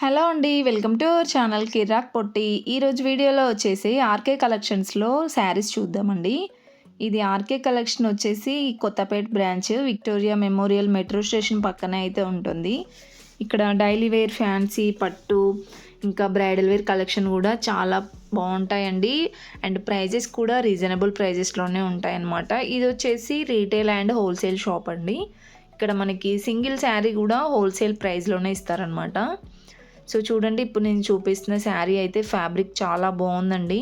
Hello అండి. Welcome to our channel కిరాక్ పొట్టి. ఈరోజు వీడియోలో వచ్చేసి ఆర్కే కలెక్షన్స్‌లో శారీస్ చూద్దామండి. ఇది ఆర్కే కలెక్షన్ వచ్చేసి Kothapet branch Victoria Memorial metro station పక్కనే అయితే ఉంటుంది. ఇక్కడ డైలీ వేర్, ఫ్యాన్సీ, పట్టు ఇంకా బ్రైడల్ వేర్ కలెక్షన్ కూడా చాలా బాగుంటాయండి. అండ్ ప్రైజెస్ కూడా రీజనబుల్ ప్రైజెస్‌లోనే ఉంటాయన్నమాట. ఇది వచ్చేసి రీటైల్ అండ్ హోల్సేల్ షాప్ అండి. ఇక్కడ మనకి సింగిల్ శారీ కూడా హోల్సేల్ ప్రైస్‌లోనే ఇస్తారనమాట. సో చూడండి, ఇప్పుడు నేను చూపిస్తున్న శారీ అయితే ఫ్యాబ్రిక్ చాలా బాగుందండి.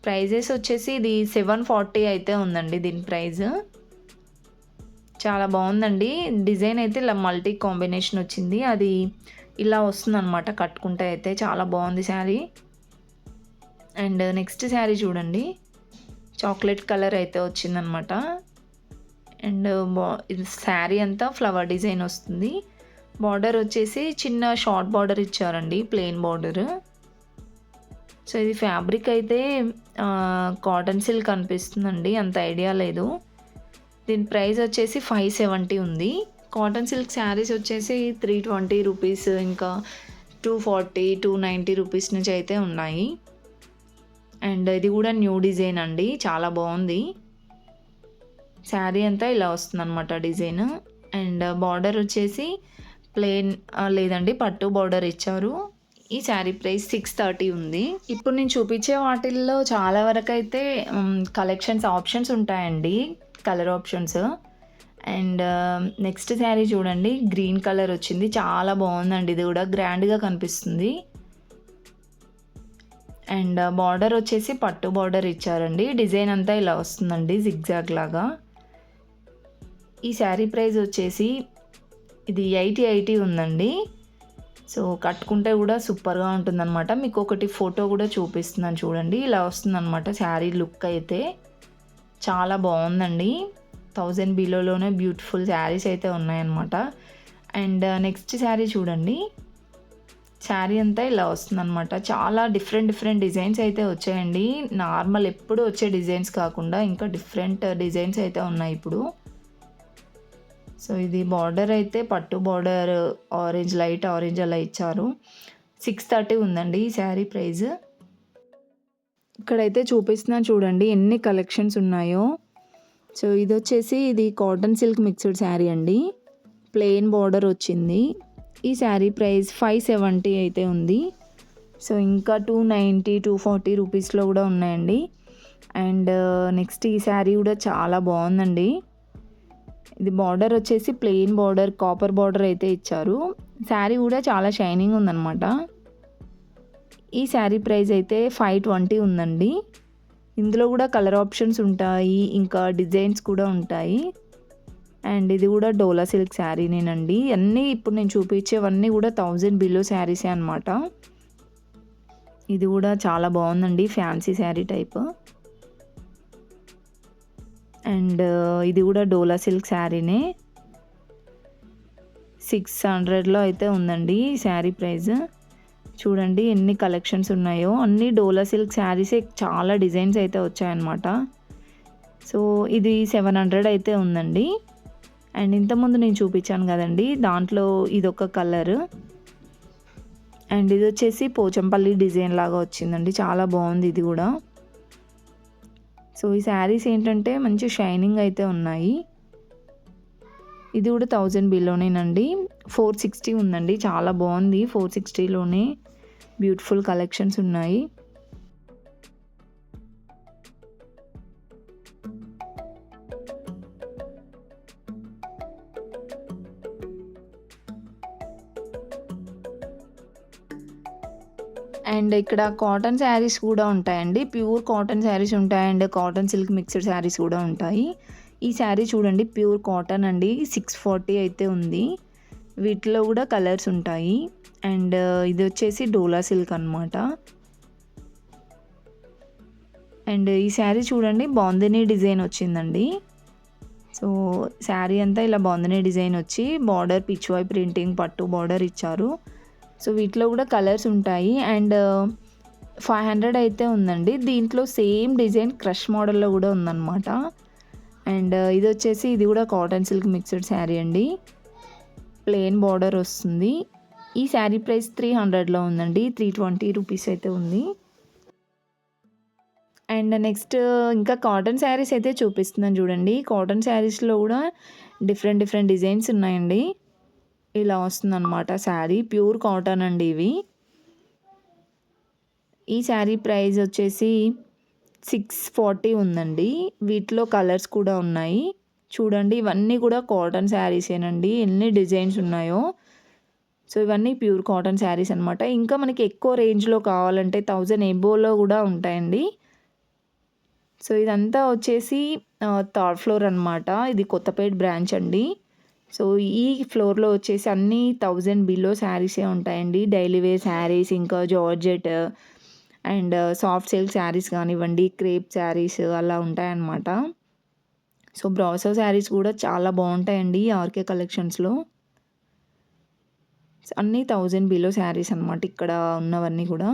ప్రైజెస్ వచ్చేసి ఇది 740 అయితే ఉందండి దీని ప్రైస్. చాలా బాగుందండి. డిజైన్ అయితే ఇలా మల్టీ కాంబినేషన్ వచ్చింది. అది ఇలా వస్తుందన్నమాట కట్టుకుంటే అయితే చాలా బాగుంది శారీ. అండ్ నెక్స్ట్ శారీ చూడండి, చాక్లెట్ కలర్ అయితే వచ్చిందనమాట. అండ్ ఇది శారీ అంతా ఫ్లవర్ డిజైన్ వస్తుంది. బార్డర్ వచ్చేసి చిన్న షార్ట్ బార్డర్ ఇచ్చారండి, ప్లెయిన్ బార్డర్. సో ఇది ఫ్యాబ్రిక్ అయితే కాటన్ సిల్క్ అనిపిస్తుందండి, అంత ఐడియా లేదు. దీని ప్రైస్ వచ్చేసి 570 ఉంది. కాటన్ సిల్క్ శారీస్ వచ్చేసి 320 రూపీస్, ఇంకా 240, 290 రూపీస్ నుంచి అయితే ఉన్నాయి. అండ్ ఇది కూడా న్యూ డిజైన్ అండి, చాలా బాగుంది. శారీ అంతా ఇలా వస్తుందన్నమాట డిజైన్. అండ్ బార్డర్ వచ్చేసి ప్లెయిన్ లేదండి, పట్టు బార్డర్ ఇచ్చారు. ఈ శారీ ప్రైస్ 630 ఉంది. ఇప్పుడు నేను చూపించే వాటిల్లో చాలా వరకు అయితే కలెక్షన్స్ ఆప్షన్స్ ఉంటాయండి, colour options. And next sari చూడండి, గ్రీన్ కలర్ వచ్చింది, చాలా బాగుందండి. ఇది కూడా గ్రాండ్గా కనిపిస్తుంది. అండ్ బార్డర్ వచ్చేసి పట్టు బార్డర్ ఇచ్చారండి. డిజైన్ అంతా ఇలా వస్తుందండి, జిగ్జాగ్ లాగా. ఈ శారీ ప్రైస్ వచ్చేసి ఇది 80 ఉందండి. సో కట్టుకుంటే కూడా సూపర్గా ఉంటుందన్నమాట. మీకు ఒకటి ఫోటో కూడా చూపిస్తున్నాను చూడండి, ఇలా వస్తుందన్నమాట శారీ లుక్ అయితే. చాలా బాగుందండి. 1000 బిలోలోనే బ్యూటిఫుల్ శారీస్ అయితే ఉన్నాయన్నమాట. అండ్ నెక్స్ట్ శారీ చూడండి, శారీ అంతా ఇలా వస్తుందన్నమాట. చాలా డిఫరెంట్ డిజైన్స్ అయితే వచ్చాయండి. నార్మల్ ఎప్పుడు వచ్చే డిజైన్స్ కాకుండా ఇంకా డిఫరెంట్ డిజైన్స్ అయితే ఉన్నాయి ఇప్పుడు. సో ఇది బార్డర్ అయితే పట్టు బార్డర్, ఆరెంజ్, లైట్ ఆరెంజ్ అలా ఇచ్చారు. 630 ఉందండి ఈ శారీ ప్రైస్. ఇక్కడైతే చూపిస్తున్నాను చూడండి ఎన్ని కలెక్షన్స్ ఉన్నాయో. సో ఇది వచ్చేసి ఇది కాటన్ సిల్క్ మిక్స్డ్ శారీ అండి, ప్లెయిన్ బార్డర్ వచ్చింది. ఈ శారీ ప్రైస్ 570 అయితే ఉంది. సో ఇంకా 290, 240 రూపీస్లో కూడా ఉన్నాయండి. అండ్ నెక్స్ట్ ఈ శారీ కూడా చాలా బాగుందండి. ఇది బార్డర్ వచ్చేసి ప్లెయిన్ బార్డర్, కాపర్ బార్డర్ అయితే ఇచ్చారు. శారీ కూడా చాలా షైనింగ్ ఉందన్నమాట. ఈ శారీ ప్రైస్ అయితే 520 ఉందండి. ఇందులో కూడా కలర్ ఆప్షన్స్ ఉంటాయి, ఇంకా డిజైన్స్ కూడా ఉంటాయి. అండ్ ఇది కూడా డోలా సిల్క్ శారీనేనండి. అన్నీ ఇప్పుడు నేను చూపించేవన్నీ కూడా 1000 బిలో శారీసే అనమాట. ఇది కూడా చాలా బాగుందండి, ఫ్యాన్సీ శారీ టైప్. అండ్ ఇది కూడా డోలా సిల్క్ శారీనే. 600లో అయితే ఉందండి ఈ శారీ ప్రైస్. చూడండి ఎన్ని కలెక్షన్స్ ఉన్నాయో. అన్ని డోలా సిల్క్ శారీసే, చాలా డిజైన్స్ అయితే వచ్చాయన్నమాట. సో ఇది 700 అయితే ఉందండి. అండ్ ఇంతకుముందు నేను చూపించాను కదండి, దాంట్లో ఇదొక కలర్. అండ్ ఇది వచ్చేసి పోచంపల్లి డిజైన్ లాగా వచ్చిందండి, చాలా బాగుంది ఇది కూడా. సో ఈ శారీస్ ఏంటంటే మంచి షైనింగ్ అయితే ఉన్నాయి. ఇది కూడా 1000 బిలోనేనండి. 460 ఉందండి, చాలా బాగుంది. 460లోనే బ్యూటిఫుల్ కలెక్షన్స్ ఉన్నాయి. అండ్ ఇక్కడ కాటన్ శారీస్ కూడా ఉంటాయండి, ప్యూర్ కాటన్ శారీస్ ఉంటాయి. And cotton silk mixed saris కూడా ఉంటాయి. ఈ శారీ చూడండి, ప్యూర్ కాటన్ అండి, 640 అయితే ఉంది. వీటిలో కూడా కలర్స్ ఉంటాయి. అండ్ ఇది వచ్చేసి డోలా సిల్క్ అనమాట. అండ్ ఈ శారీ చూడండి, బాందినీ డిజైన్ వచ్చిందండి. సో శారీ అంతా ఇలా బాందినీ డిజైన్ వచ్చి బార్డర్ పిచ్వాయ్ ప్రింటింగ్ పట్టు బార్డర్ ఇచ్చారు. సో వీటిలో కూడా కలర్స్ ఉంటాయి. అండ్ 500 అయితే ఉందండి. దీంట్లో సేమ్ డిజైన్ క్రష్ మోడల్లో కూడా ఉందన్నమాట. అండ్ ఇది వచ్చేసి ఇది కూడా కాటన్ సిల్క్ మిక్స్డ్ శారీ అండి, ప్లెయిన్ బార్డర్ వస్తుంది. ఈ శారీ ప్రైస్ 300లో ఉందండి. 320 రూపీస్ అయితే ఉంది. అండ్ నెక్స్ట్ ఇంకా కాటన్ శారీస్ అయితే చూపిస్తున్నాను చూడండి. కాటన్ శారీస్‌లో కూడా డిఫరెంట్ డిఫరెంట్ డిజైన్స్ ఉన్నాయండి. ఇలా వస్తుందన్నమాట శారీ. ప్యూర్ కాటన్ అండి ఇవి. ఈ శారీ ప్రైస్ వచ్చేసి 640 ఉందండి. వీటిలో కలర్స్ కూడా ఉన్నాయి. చూడండి ఇవన్నీ కూడా కాటన్ శారీసేనండి. ఎన్ని డిజైన్స్ ఉన్నాయో. సో ఇవన్నీ ప్యూర్ కాటన్ శారీస్ అనమాట. ఇంకా మనకి ఎక్కువ రేంజ్లో కావాలంటే 1000 ఎబోలో కూడా ఉంటాయండి. సో ఇదంతా వచ్చేసి థర్డ్ ఫ్లోర్ అనమాట. ఇది కొత్తపేట బ్రాంచ్ అండి. సో ఈ ఫ్లోర్లో వచ్చేసి అన్నీ 1000 బిలో శారీసే ఉంటాయండి. డైలీ వేర్ శారీస్, ఇంకా georgette and soft silk saris కానివ్వండి, క్రేప్ శారీస్ అలా ఉంటాయన్నమాట. సో బ్రాసో శారీస్ కూడా చాలా బాగుంటాయండి ఆర్కే కలెక్షన్స్లో. అన్నీ 1000 బిలో శారీస్ అనమాట ఇక్కడ ఉన్నవన్నీ కూడా.